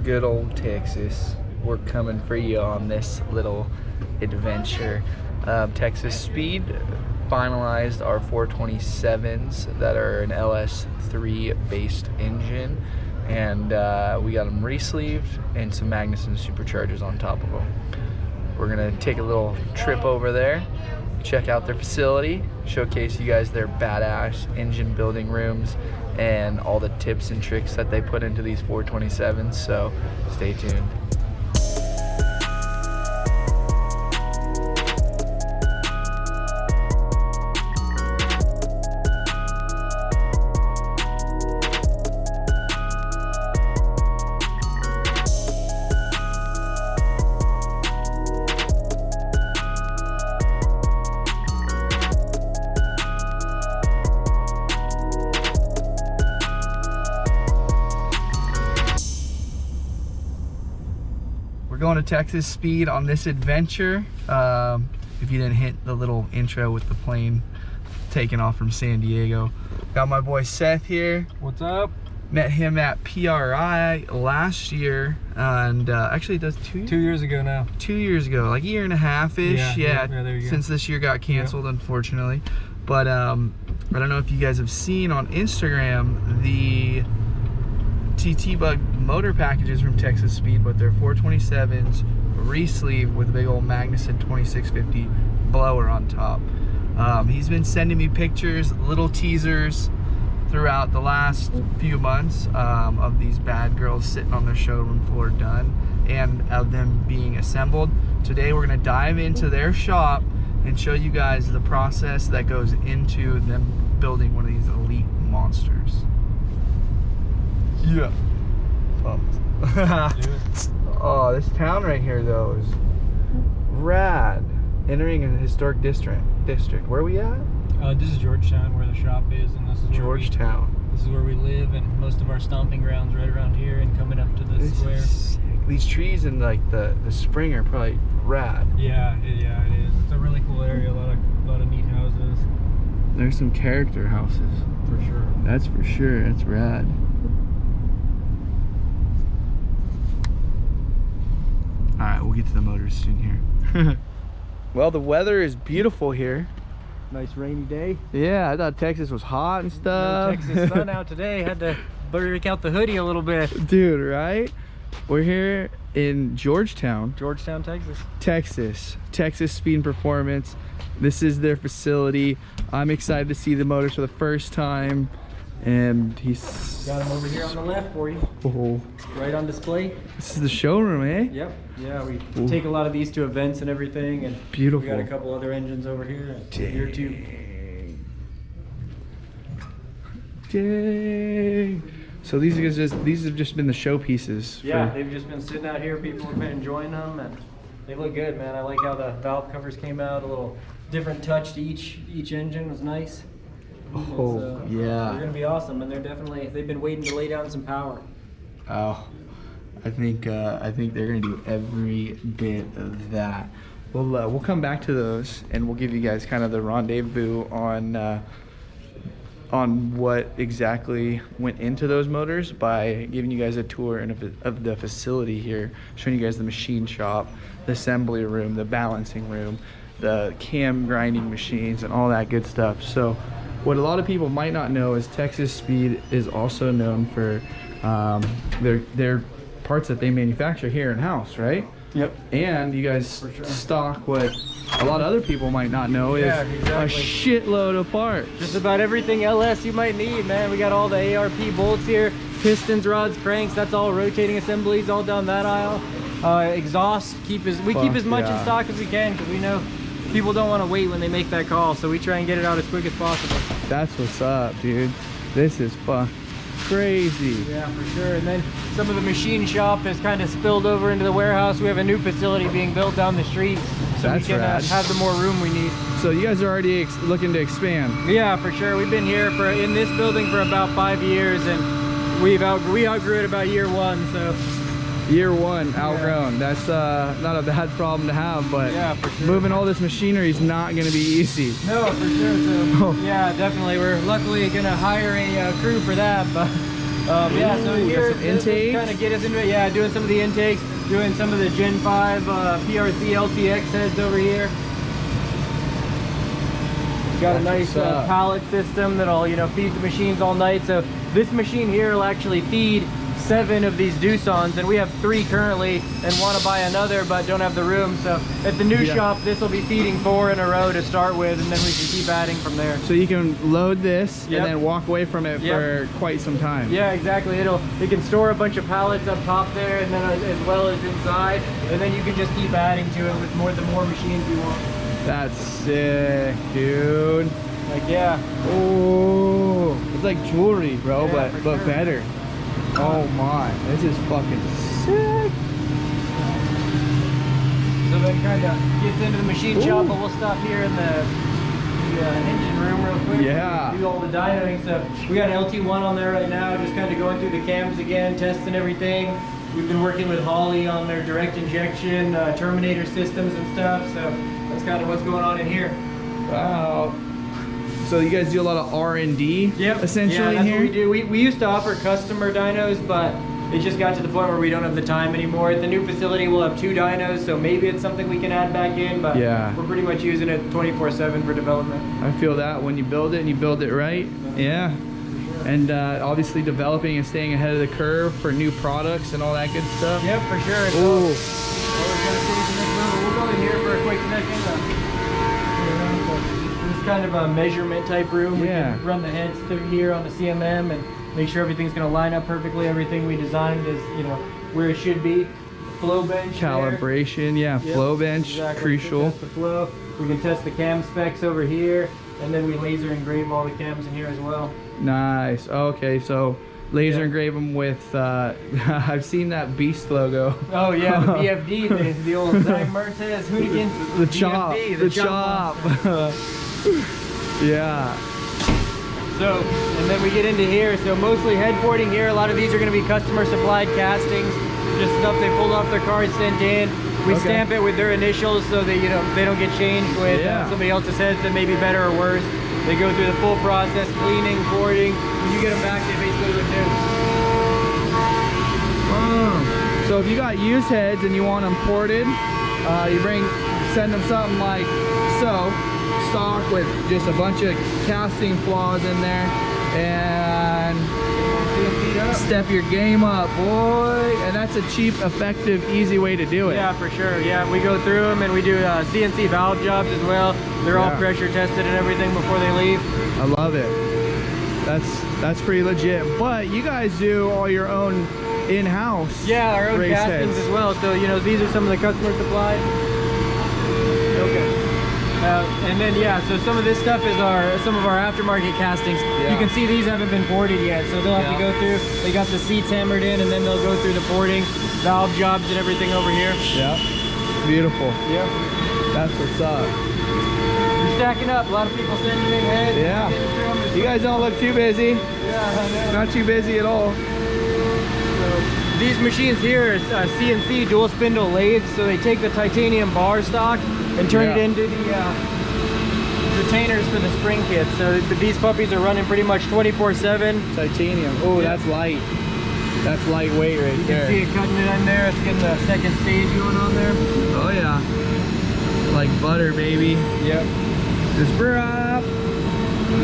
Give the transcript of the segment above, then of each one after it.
good old Texas. We're coming for you on this little adventure. Texas Speed finalized our 427s that are an LS3 based engine, and we got them re-sleeved and some Magnuson superchargers on top of them. We're gonna take a little trip over there, check out their facility, showcase you guys their badass engine building rooms and all the tips and tricks that they put into these 427s, so stay tuned. Going to Texas Speed on this adventure. If you didn't hit the little intro with the plane taking off from San Diego. Got my boy Seth here. What's up? Met him at PRI last year, and actually that's 2 years? 2 years ago now. 2 years ago, like a year and a half-ish. Yeah, there you go. Since this year got canceled, unfortunately. But I don't know if you guys have seen on Instagram the TT Bug motor packages from Texas Speed, but they're 427s re-sleeve with a big old Magnuson 2650 blower on top. He's been sending me pictures, little teasers throughout the last few months of these bad girls sitting on their showroom floor done, and of them being assembled. Today we're gonna dive into their shop and show you guys the process that goes into them building one of these elite monsters. Yeah. Pumped. Oh, this town right here though is rad. Entering a historic district. Where are we at? This is Georgetown, where the shop is, and this is Georgetown. This is where we live, and most of our stomping grounds right around here, and coming up to the square. Is sick. These trees in like the spring are probably rad. Yeah, it is. It's a really cool area. A lot of neat houses. There's some character houses. For sure. That's for sure. That's rad. All right, we'll get to the motors soon here. Well, the weather is beautiful here. Nice rainy day. Yeah, I thought Texas was hot and stuff. No Texas sun out today. Had to break out the hoodie a little bit. Dude, right? We're here in Georgetown, Texas. Texas Speed and Performance. This is their facility. I'm excited to see the motors for the first time. And he's got them over here on the left for you. Oh. Right on display. This is the showroom, eh? Yep. Yeah, we take a lot of these to events and everything, and beautiful. We got a couple other engines over here. Here too. Dang. So these have just been the showpieces. Yeah, they've just been sitting out here. People have been enjoying them, and they look good, man. I like how the valve covers came out. A little different touch to each engine was nice. Oh, yeah. They're gonna be awesome, and they've been waiting to lay down some power. Oh, I think they're gonna do every bit of that. We'll come back to those, and we'll give you guys kind of the rendezvous on what exactly went into those motors by giving you guys a tour of the facility here, showing you guys the machine shop, the assembly room, the balancing room, the cam grinding machines, and all that good stuff. So what a lot of people might not know is Texas Speed is also known for their parts that they manufacture here in-house, right? Yep. And you guys stock what a lot of other people might not know is exactly. a shitload of parts. Just about everything LS you might need, man. We got all the ARP bolts here, pistons, rods, cranks. That's all rotating assemblies all down that aisle. Exhaust, keep as much in stock as we can, because we know people don't want to wait when they make that call, so we try and get it out as quick as possible. That's what's up, dude. This is crazy. Yeah, for sure. And then some of the machine shop has kind of spilled over into the warehouse. We have a new facility being built down the street, so that's we can have the more room we need. So you guys are already looking to expand? Yeah, for sure. We've been here in this building for about 5 years, and we outgrew it about year one. So year one outgrown. Yeah. That's not a bad problem to have, but yeah, for sure. Moving all this machinery is not going to be easy. No, for sure. So yeah, definitely. We're luckily going to hire a crew for that, but Yeah, so here, some intakes. kind of get us into it. Yeah, doing some of the intakes, doing some of the Gen 5 PRC LTX heads over here. Got a nice pallet system that'll, you know, feed the machines all night. So this machine here will actually feed 7 of these Doosan's, and we have 3 currently and want to buy another but don't have the room. So at the new shop, this will be feeding 4 in a row to start with, and then we can keep adding from there. So you can load this and then walk away from it for quite some time. Yeah, exactly. It can store a bunch of pallets up top there, and then as well as inside, and then you can just keep adding to it with the more machines you want. That's sick, dude. Like, yeah. Oh, it's like jewelry, bro, but sure. better. Oh my, this is fucking sick. So then kind of gets into the machine shop, but we'll stop here in the engine room real quick. Yeah. Do all the dynoing stuff. We got an LT1 on there right now, just kind of going through the cams again, testing everything. We've been working with Holly on their direct injection, Terminator systems and stuff, so that's kind of what's going on in here. Wow. So you guys do a lot of R&D essentially that's here? what we do. We used to offer customer dynos, but it just got to the point where we don't have the time anymore. At the new facility, we'll have 2 dynos, so maybe it's something we can add back in, but we're pretty much using it 24/7 for development. I feel that when you build it and you build it right. Yeah. And obviously developing and staying ahead of the curve for new products and all that good stuff. Yep, for sure. Ooh. We'll go in here for a quick second. This is kind of a measurement type room. We can run the heads through here on the CMM and make sure everything's going to line up perfectly. Everything we designed is, you know, where it should be. Flow bench calibration, flow bench, crucial. We can test the flow. We can test the cam specs over here, and then we laser engrave all the cams in here as well. Nice. Okay, so laser engrave them with I've seen that beast logo. Oh yeah, the BFD, the old Zach Mertes Hoonigan. The chop. The chop. Yeah. So, and then we get into here. So mostly head porting here. A lot of these are going to be customer supplied castings, just stuff they pulled off their cars, sent in. We stamp it with their initials so that, you know, they don't get changed with somebody else's heads that may be better or worse. They go through the full process, cleaning, porting. When you get them back, they basically look new. So if you got used heads and you want them ported, send them something like so, stock with just a bunch of casting flaws in there, and step your game up, boy. And that's a cheap, effective, easy way to do it. Yeah, for sure. Yeah, we go through them and we do CNC valve jobs as well. They're all pressure tested and everything before they leave. I love it. That's pretty legit. But you guys do all your own in-house. Yeah, our own castings as well. So, you know, these are some of the customer supplied. Okay. And then so some of this stuff is some of our aftermarket castings. You can see these haven't been ported yet, so they'll have to go through. They got the seats hammered in, and then they'll go through the porting, valve jobs, and everything over here. Yeah, beautiful. Yep, that's what's up. We're stacking up. A lot of people sending in heads. Yeah, you guys don't look too busy. Yeah, not too busy at all. So these machines here are CNC dual spindle lathes, so they take the titanium bar stock and turn it into the retainers for the spring kits. So these puppies are running pretty much 24/7. Titanium. Oh, that's light. That's lightweight right there. You can see it cutting it in there. It's getting the second stage going on there. Oh yeah. Like butter, baby. Yep. Just drop.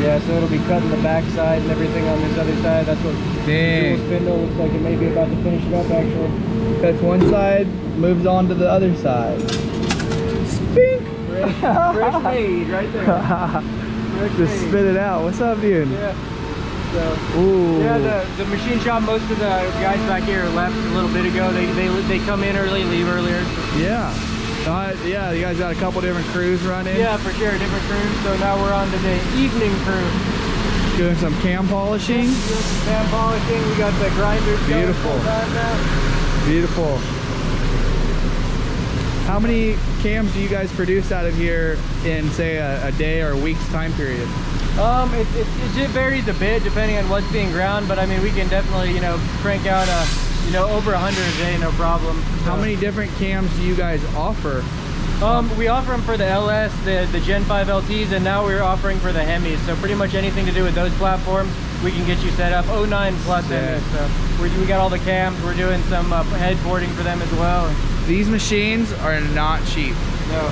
Yeah, so it'll be cutting the back side and everything on this other side. That's what dual spindle looks like. It may be about to finish it up actually. Cuts one side, moves on to the other side. Spink! Fresh made right there. Just spit it out. What's up, dude? Yeah. So, ooh. Yeah, the machine shop, most of the guys back here left a little bit ago. They come in early, leave earlier. Yeah. Yeah, you guys got a couple different crews running. Yeah, for sure, different crews. So now we're on to the evening crew. Doing some cam polishing. Doing some cam polishing. We got the grinders. Beautiful. Beautiful. How many cams do you guys produce out of here in, say, a day or a week's time period? It varies a bit depending on what's being ground, but I mean, we can definitely, you know, crank out over 100 a day, no problem. So. How many different cams do you guys offer? We offer them for the LS, the Gen 5 LTs, and now we're offering for the Hemis. So pretty much anything to do with those platforms, we can get you set up. 09 plus engine, so we got all the cams. We're doing some head porting for them as well. These machines are not cheap. No.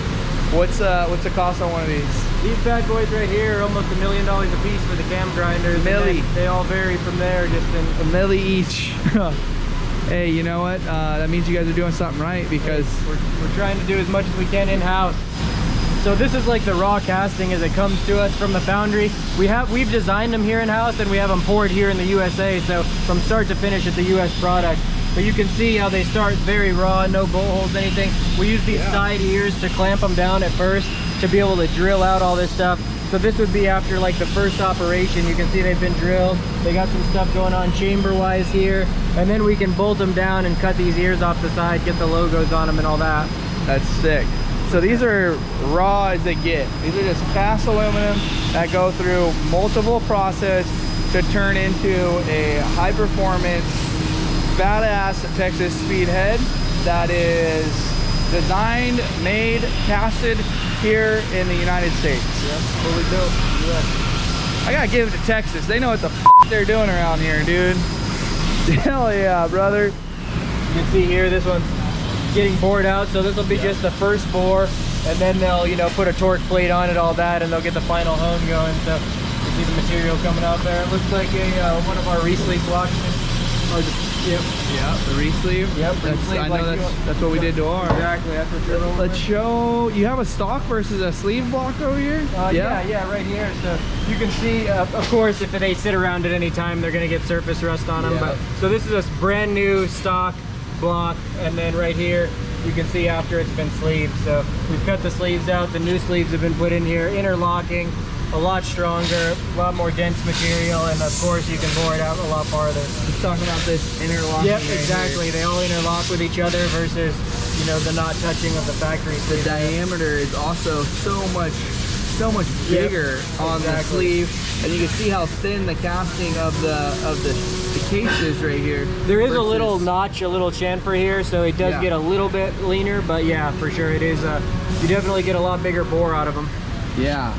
What's the cost on one of these? These bad boys right here are almost $1 million a piece for the cam grinders. They all vary from there, just in $1 million each. Hey, you know what? That means you guys are doing something right, because we're trying to do as much as we can in-house. So this is like the raw casting as it comes to us from the foundry. We've designed them here in-house, and we have them poured here in the USA. So from start to finish, it's a US product. But you can see how they start very raw, no bolt holes, anything. We use these side ears to clamp them down at first to be able to drill out all this stuff. So this would be after like the first operation. You can see they've been drilled. They got some stuff going on chamber-wise here. And then we can bolt them down and cut these ears off the side, get the logos on them and all that. That's sick. So these are raw as they get. These are just cast aluminum that go through multiple process to turn into a high-performance, badass Texas speedhead that is designed, made, casted here in the United States. Yep, fully built. I gotta give it to Texas. They know what the f they're doing around here, dude. Hell yeah, brother. You can see here, this one's getting bored out, so this will be just the first bore, and then they'll, you know, put a torque plate on it, all that, and they'll get the final hone going. So you see the material coming out there. It looks like a one of our re-sleeve blocks. Yep. Yeah, the re-sleeve. Yep. I know that's what we did to ours. Exactly. That's what you're over. Let's show. You have a stock versus a sleeve block over here. Yeah, right here. So you can see, of course, if they sit around at any time, they're gonna get surface rust on them. But so this is a brand new stock block, and then right here you can see after it's been sleeved. So we've cut the sleeves out. The new sleeves have been put in here, interlocking. A lot stronger, a lot more dense material, and of course you can bore it out a lot farther. Let's talk about this interlocking. Yep, exactly. They all interlock with each other versus, you know, the not touching of the factory. The diameter is also so much bigger on the sleeve, and you can see how thin the casting of the case is right here. There is a little notch, a little chamfer here, so it does get a little bit leaner, but yeah, for sure it is. You definitely get a lot bigger bore out of them. Yeah.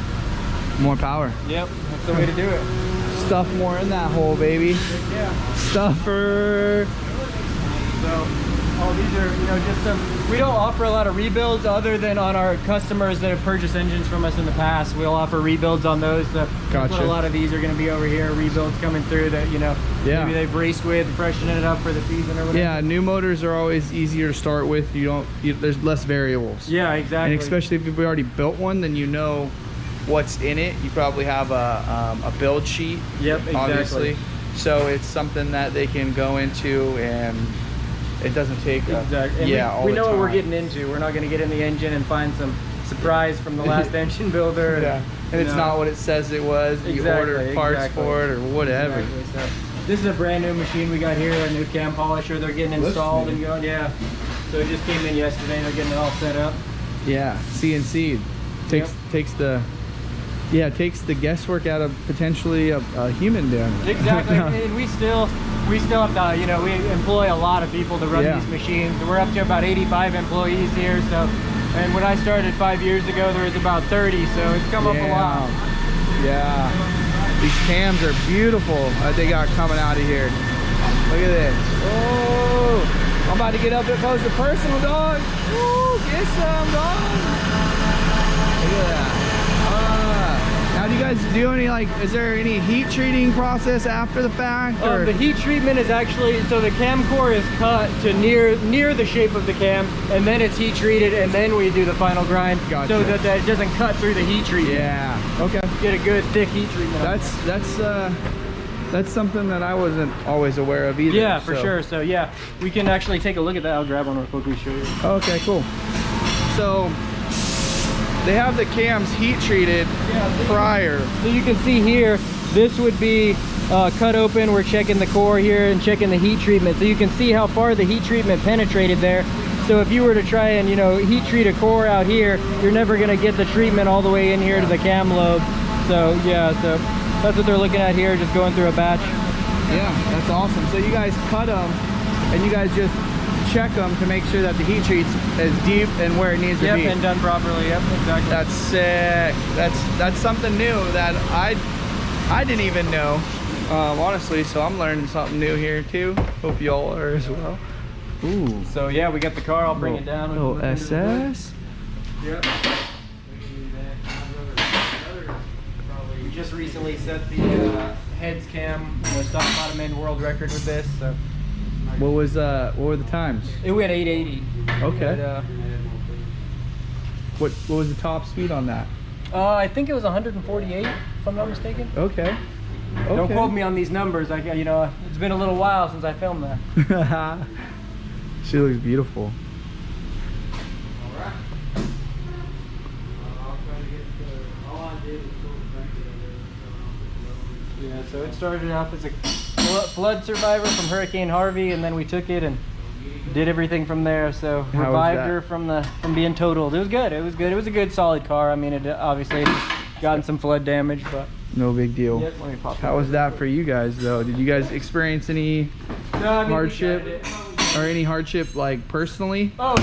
More power. Yep, that's the way to do it. Stuff more in that hole, baby. Yeah. Stuffer. So, these are, you know, just some, we don't offer a lot of rebuilds other than on our customers that have purchased engines from us in the past. We'll offer rebuilds on those. So gotcha. That's what a lot of these are going to be over here, rebuilds coming through that, you know, maybe they've raced with, freshening it up for the season or whatever. Yeah, new motors are always easier to start with. There's less variables. Yeah, exactly. And especially if you've already built one, then you know what's in it. You probably have a build sheet. Yep, exactly. Obviously, so it's something that they can go into, and it doesn't take exactly. We know what we're getting into. We're not going to get in the engine and find some surprise from the last engine builder. And it's not what it says it was. You ordered parts for it or whatever. Exactly. So this is a brand new machine we got here, a new cam polisher. They're getting installed and going. Yeah, so it just came in yesterday. They're getting it all set up. Yeah, CNC takes the guesswork out of potentially a human doing it. Exactly. And we still have to, you know, we employ a lot of people to run these machines. We're up to about 85 employees here. So, and when I started 5 years ago, there was about 30. So it's come up a lot. Yeah. These cams are beautiful that they got coming out of here. Look at this. Oh, I'm about to get up there close to personal, dog. Woo, get some, dog. Look at that. Now, do you guys do any, like, is there any heat treating process after the fact? Or? The heat treatment is actually, so the cam core is cut to near the shape of the cam, and then it's heat treated, and then we do the final grind. Gotcha. So that it doesn't cut through the heat treatment. Yeah. Okay. Get a good thick heat treatment. That's something that I wasn't always aware of either. Yeah, for sure. So yeah, we can actually take a look at that. I'll grab one real quickly, show you. Okay, cool. So they have the cams heat treated prior. So you can see here, this would be cut open. We're checking the core here and checking the heat treatment. So you can see how far the heat treatment penetrated there. So if you were to try and, you know, heat treat a core out here, you're never going to get the treatment all the way in here to the cam lobe. So yeah, so that's what they're looking at here, just going through a batch. Yeah, that's awesome. So you guys cut them and you guys just check them to make sure that the heat treat's as deep and where it needs to be. Yep, and done properly. Yep, exactly. That's sick. That's something new that I didn't even know. honestly, so I'm learning something new here too. Hope y'all are as well. Ooh. So yeah, we got the car. I'll bring it down. Little SS. Yep. We just recently set the heads cam, stock bottom end world record with this. So What were the times? it went 880. Okay. But, What was the top speed on that? I think it was 148, if I'm not mistaken. Okay. Don't quote me on these numbers. It's been a little while since I filmed that. She looks beautiful. Yeah, so it started off as a flood survivor from Hurricane Harvey, and then we took it and did everything from there. So How revived was that? her from being totaled. It was good. It was good. It was a good solid car. I mean, it obviously gotten some flood damage, but No big deal. yep, let me pop How was that for you guys though? Did you guys experience any hardship or any hardship like personally? Oh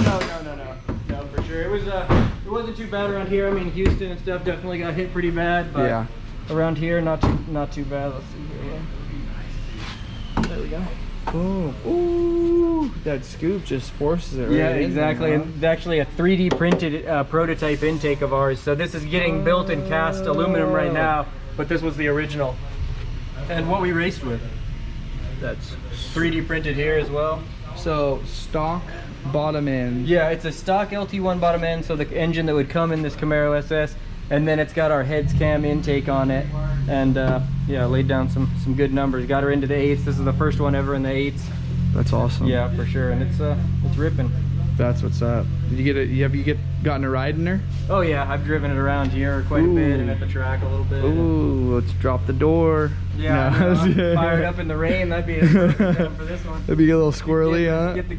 no, for sure. It wasn't too bad around here. I mean, Houston and stuff definitely got hit pretty bad, but Yeah. around here not too bad. Let's see here. There we go. Boom. Ooh, that scoop just forces it right Yeah, in exactly. there, huh? And it's actually a 3D printed prototype intake of ours. So this is getting built in cast aluminum right now, but this was the original. And what we raced with. That's 3D printed here as well. So stock bottom end. Yeah, it's a stock LT1 bottom end, so the engine that would come in this Camaro SS, and then it's got our heads cam intake on it, and yeah, laid down some good numbers. Got her into the 8s. This is the first one ever in the 8s. That's awesome. Yeah, for sure, and it's ripping. That's what's up. Did you gotten a ride in her? Oh yeah, I've driven it around here quite a bit and at the track a little bit. Ooh, let's drop the door. Yeah, No. I know, fired up in the rain. That'd be a perfect jump for this one. That'd be a little squirrely, huh? Get the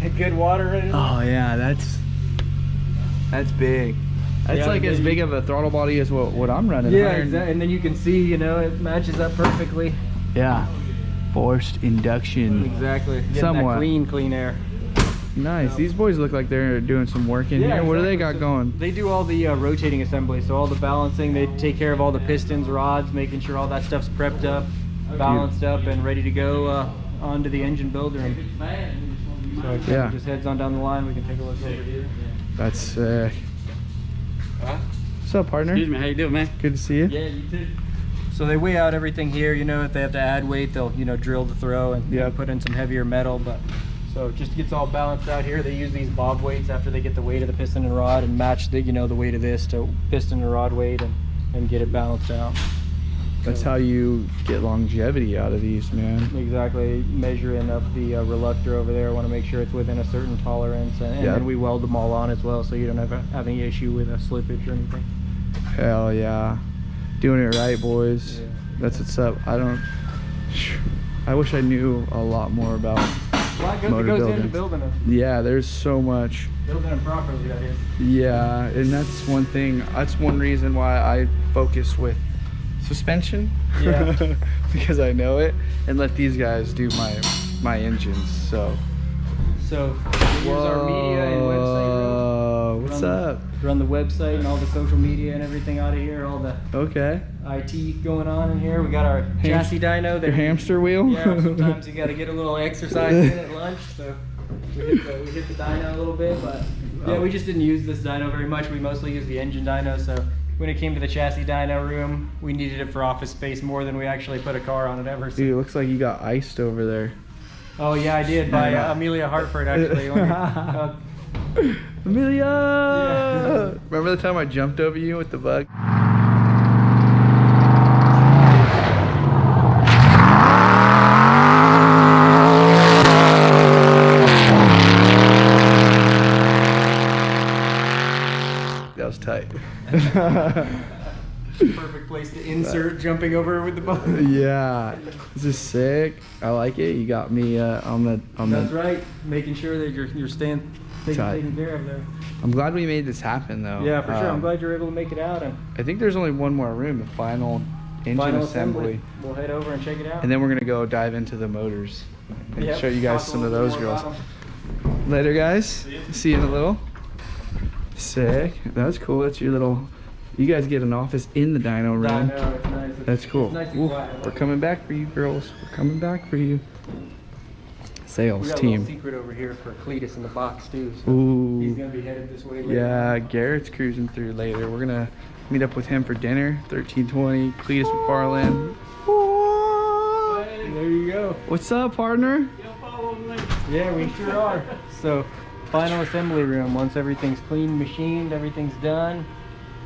good water in it. Oh yeah, that's big. That's Yeah, like as big of a throttle body as what I'm running. Yeah, 100 exactly. And then you can see, it matches up perfectly. Yeah. Forced induction. Exactly. Getting Somewhat. that clean air. Nice. These boys look like they're doing some work in here. What do they got So going? They do all the rotating assembly, so all the balancing. They take care of all the pistons, rods, making sure all that stuff's prepped up, balanced up, and ready to go onto the engine builder. So it Yeah. just heads on down the line. We can take a look over here. That's sick. What's up, partner? Excuse me, how you doing, man? Good to see you. Yeah, you too. So they weigh out everything here. If they have to add weight, they'll drill the throw and put in some heavier metal. But so it just gets all balanced out here. They use these bob weights after they get the weight of the piston and rod and match the the weight of this to piston and rod weight and get it balanced out. That's how you get longevity out of these, man. Exactly. Measuring up the reluctor over there. Want to make sure it's within a certain tolerance, and then we weld them all on as well, so you don't have any issue with a slippage or anything. Hell yeah. Doing it right, boys. Yeah. That's what's up. I wish I knew a lot more about Well, it motor goes building. into building them. Yeah, there's so much. Building them properly, that is. Yeah, and that's one thing. That's one reason why I focus with suspension. Yeah. Because I know it, and let these guys do my engines. So here's our media and website room. What's up? Run the website and all the social media and everything out of here. All the Okay. IT going on in here. We got our chassis dyno. Your hamster wheel? Yeah, sometimes you got to get a little exercise in at lunch. So we hit the dyno a little bit, but yeah, we just didn't use this dyno very much. We mostly use the engine dyno. So when it came to the chassis dyno room, we needed it for office space more than we actually put a car on it ever. So. Dude, it looks like you got iced over there. Oh yeah, I did by Amelia Hartford actually. Amelia! Yeah. Remember the time I jumped over you with the bug? That was tight. Perfect place to insert jumping over with the bug. Yeah, this is sick. I like it. You got me on the. That's right. Making sure that you're staying taken care of there. I'm glad we made this happen though. Yeah, for sure. I'm glad you're able to make it out. And I think there's only one more room, the final engine assembly. We'll head over and check it out. And then we're gonna go dive into the motors and Yep, show you guys talk a some of little those more girls. about 'em. Later, guys. See you in a little. Sick. That's cool. That's your little. You guys get an office in the dyno room. I know, it's nice. That's cool. It's nice and Ooh, quiet. we're coming back for you, girls. We're coming back for you. We Sales got a team. little secret over here for Cletus in the box too. So Ooh. he's gonna be headed this way later. Yeah, Garrett's cruising through later. We're gonna meet up with him for dinner. 1320, Cletus McFarland. There you go. What's up, partner? Yeah, we sure are. So, final assembly room. Once everything's clean, machined, everything's done,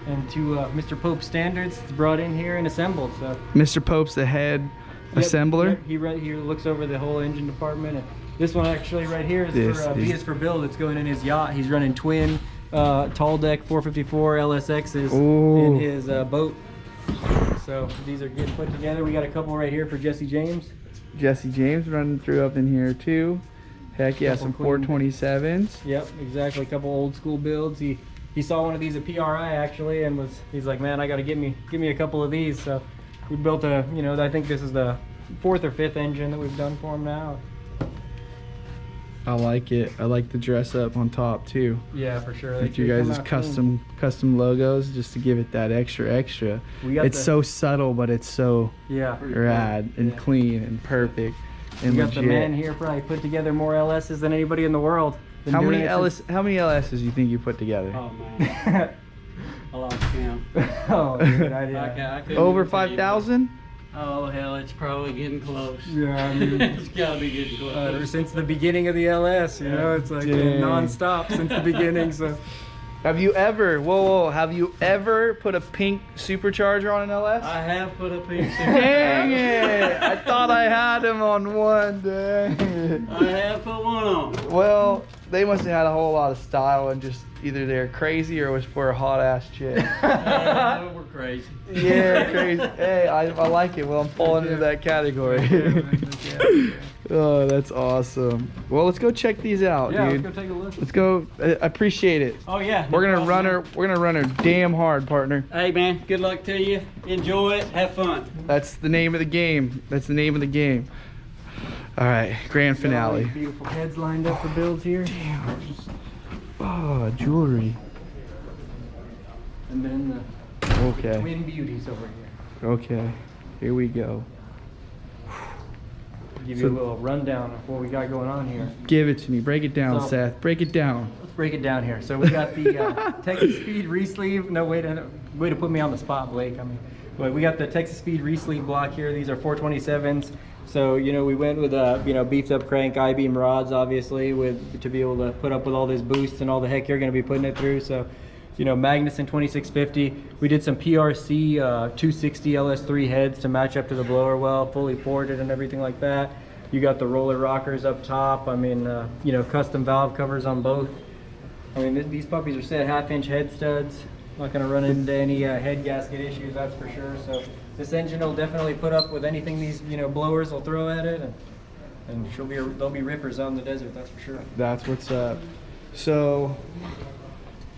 and to Mr. Pope's standards, it's brought in here and assembled. So, Mr. Pope's the head assembler. Yep, he looks over the whole engine department. And this one actually right here is This for is- B is for Bill. It's going in his yacht. He's running twin tall deck 454 LSXs in his boat. So these are getting put together. We got a couple right here for Jesse James. Jesse James running through up in here too. Heck yeah, some 427s. Yep, exactly. A couple old school builds. He saw one of these at PRI actually, and he's like, man, I got to give me a couple of these. So we built a, you know, I think this is the 4th or 5th engine that we've done for him now. I like it. I like the dress up on top too. Yeah, for sure. With you guys' custom logos, just to give it that extra. It's so subtle, but it's so rad and clean and perfect and we got legit. the man here probably put together more LSs than anybody in the world. How many LSs do you think you put together? Oh man, I lost count. Oh, good idea. I couldn't Over even tell you. 5,000? Oh hell, it's probably getting close. Yeah, I mean, It's gotta be getting close. ever since the beginning of the LS, you know, it's like Dang. non-stop since the beginning. So Have you ever, have you ever put a pink supercharger on an LS? I have put a pink Dang it! I thought I had him on one, dang it. I have put one on. Well, they must have had a whole lot of style and just either they're crazy or it was for a hot ass chick. We're crazy. Yeah, crazy. Hey, I like it. Well, I'm falling into that category. Oh, that's awesome. Well, let's go check these out, yeah, dude. let's go take a look. Let's go. I appreciate it. Oh yeah. We're no gonna run her. problem. We're gonna run her damn hard, partner. Hey man, good luck to you. Enjoy it. Have fun. That's the name of the game. That's the name of the game. All right, grand finale. Beautiful heads lined up for builds here. Damn. Oh, jewelry. And then the Okay. twin beauties over here. Okay. Here we go. Give you a little rundown of what we got going on here. Give it to me. Break it down, So- Seth. Break it down. Let's break it down here. So we got the Texas Speed re-sleeve. No, way to put me on the spot, Blake. I mean, but we got the Texas Speed re-sleeve block here. These are 427s. So, you know, we went with you know, beefed up crank I-beam rods, obviously, to be able to put up with all this boost and all the heck you're going to be putting it through. So, you know, Magnuson 2650. We did some PRC 260 LS3 heads to match up to the blower well, fully ported and everything like that. You got the roller rockers up top. I mean, you know, custom valve covers on both. I mean, these puppies are set 1/2-inch head studs. Not going to run into any head gasket issues, that's for sure. So this engine will definitely put up with anything these, you know, blowers will throw at it, and they'll be rippers on the desert, that's for sure. That's what's up. So,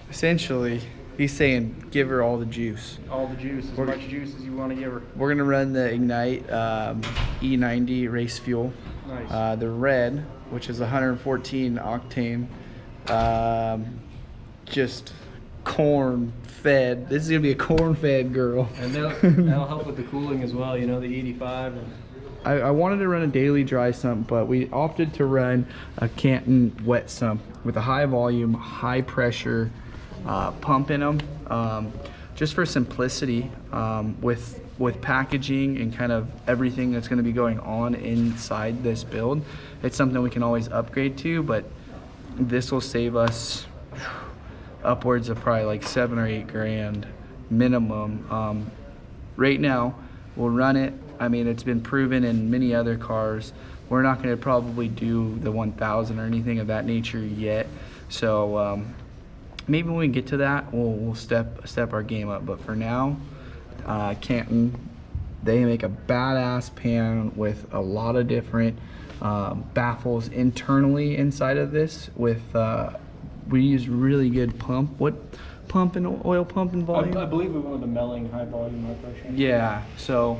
essentially, he's saying give her all the juice. All the juice, as much juice as you want to give her. We're gonna run the Ignite E90 race fuel. Nice. The red, which is 114 octane, just corn fed. This is gonna be a corn fed girl. And that'll help with the cooling as well, you know, the 85. And I wanted to run a daily dry sump, but we opted to run a Canton wet sump with a high volume, high pressure pump in them, just for simplicity, with packaging and kind of everything that's going to be going on inside this build. It's something we can always upgrade to, but this will save us upwards of probably like 7 or 8 grand minimum. Right now, we'll run it. I mean, it's been proven in many other cars. We're not going to probably do the 1000 or anything of that nature yet. So maybe when we get to that, we'll step our game up. But for now, Canton, they make a badass pan with a lot of different baffles internally inside of this. With we use really good pump. What pump and oil pump and volume? I believe we went with the Melling high volume, high pressure. Yeah, so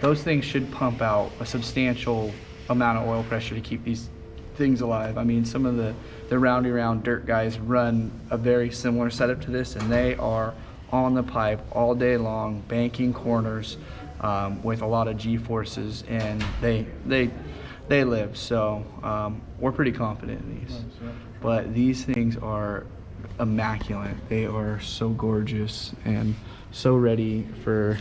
those things should pump out a substantial amount of oil pressure to keep these things alive. I mean, some of the roundy round dirt guys run a very similar setup to this, and they are on the pipe all day long, banking corners, with a lot of G-forces, and they live. So we're pretty confident in these. But these things are immaculate. They are so gorgeous and so ready for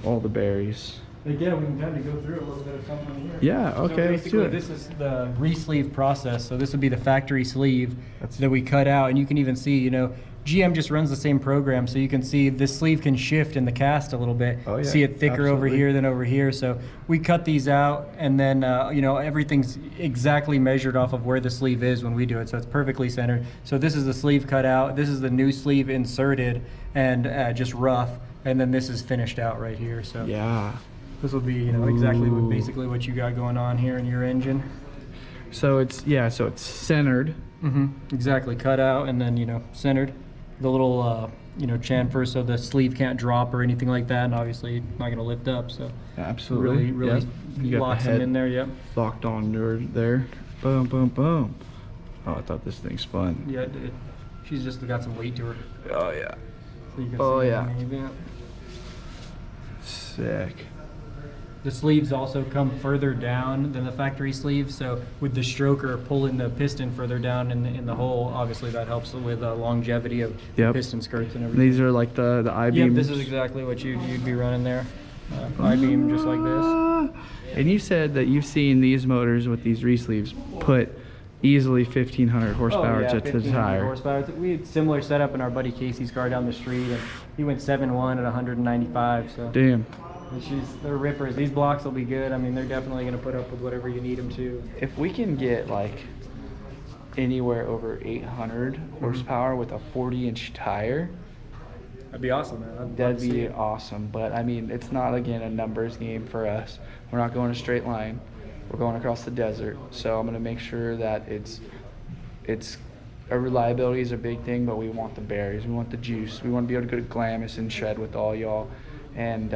all the berries. Again, we can kind of go through a little bit of something here. Yeah, okay, let's do basically, it. this is the re-sleeve process. So this would be the factory sleeve that we cut out, and you can even see, you know, GM just runs the same program, so you can see this sleeve can shift in the cast a little bit. Oh, yeah, see it thicker over absolutely. here than over here. So we cut these out, and then you know, everything's exactly measured off of where the sleeve is when we do it, so it's perfectly centered. So this is the sleeve cut out. This is the new sleeve inserted and just rough, and then this is finished out right here. So Yeah. this will be, you know, exactly basically what you got going on here in your engine. So it's centered. Exactly, cut out and then, you know, centered. The little, you know, chamfer so the sleeve can't drop or anything like that, and obviously it's not going to lift up. So Absolutely. really Yep. You got locks the them head in there. Yep. locked on there. Boom, boom, boom. Oh, I thought this thing spun. Yeah, she's just got some weight to her. Oh yeah. So you can Oh, see yeah. underneath it. Sick. The sleeves also come further down than the factory sleeve, so with the stroker pulling the piston further down in the hole, obviously that helps with longevity of Yep. piston skirts and everything. These are like the I-beams. Yep, this is exactly what you'd be running there. I-beam just like this. And you said that you've seen these motors with these re-sleeves put easily 1,500 horsepower to the 1500 tire. horsepower. We had similar setup in our buddy Casey's car down the street, and he went 7.1 at 195. So Damn. and they're rippers. These blocks will be good. I mean, they're definitely going to put up with whatever you need them to. If we can get like anywhere over 800 horsepower with a 40-inch tire, That'd be awesome, man. I'd love that'd to see be it. awesome. But I mean, it's not, again, a numbers game for us. We're not going a straight line. We're going across the desert. So I'm going to make sure that it's reliability is a big thing, but we want the berries. We want the juice. We want to be able to go to Glamis and shred with all y'all and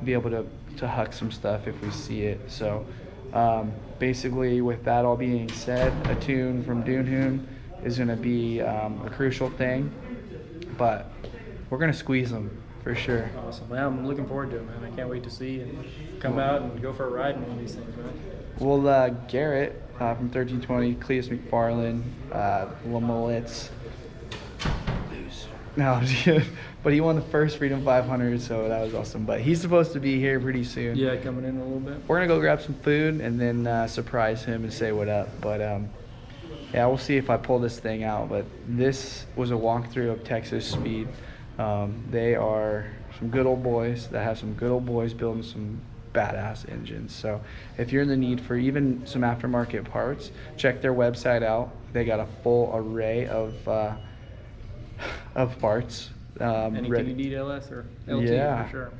be able to huck some stuff if we see it. So basically, with that all being said, a tune from Doonhoon is going to be a crucial thing, but we're going to squeeze them for sure. Awesome. Well, I'm looking forward to it, man. I can't wait to see and come out and go for a ride in one of these things, man. Well, Garrett from 1320, Cleus McFarland, Lamolitz, no, but he won the first Freedom 500, so that was awesome. But he's supposed to be here pretty soon. Yeah, coming in a little bit. We're gonna go grab some food and then surprise him and say what up. But yeah, we'll see if I pull this thing out. But this was a walkthrough of Texas Speed. They are some good old boys that have some good old boys building some badass engines. So if you're in the need for even some aftermarket parts, check their website out. They got a full array of parts. Anything you need, LS or LT Yeah. for sure.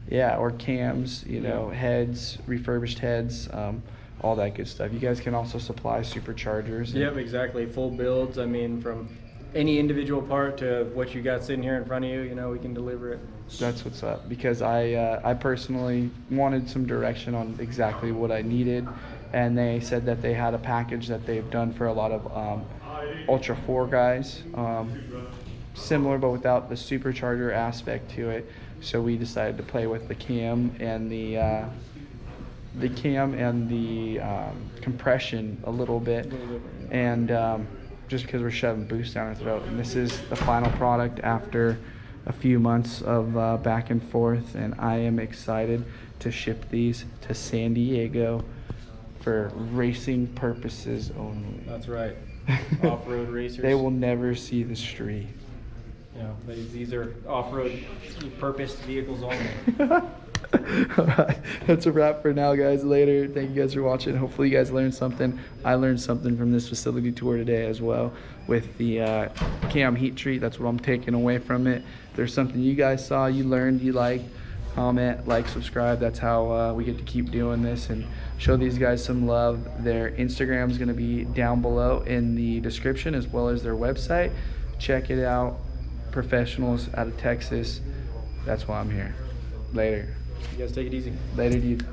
Yeah, or cams, you know, heads, refurbished heads, all that good stuff. You guys can also supply superchargers. Yep, exactly. Full builds. I mean, from any individual part to what you got sitting here in front of you, you know, we can deliver it. That's what's up, because I personally wanted some direction on exactly what I needed, and they said that they had a package that they've done for a lot of Ultra 4 guys, similar but without the supercharger aspect to it. So we decided to play with the cam and the compression a little bit, and just because we're shoving boost down our throat. And this is the final product after a few months of back and forth, and I am excited to ship these to San Diego for racing purposes only. That's right. Off-road racers. They will never see the street. You know, these are off-road purposed vehicles only. All right, that's a wrap for now, guys. Later. Thank you guys for watching. Hopefully you guys learned something. I learned something from this facility tour today as well with the cam heat treat. That's what I'm taking away from it. If there's something you guys saw, you learned, you liked, comment, like, subscribe. That's how we get to keep doing this and show these guys some love. Their Instagram is going to be down below in the description, as well as their website. Check it out. Professionals out of Texas. That's why I'm here. Later. You guys take it easy. Later, dude.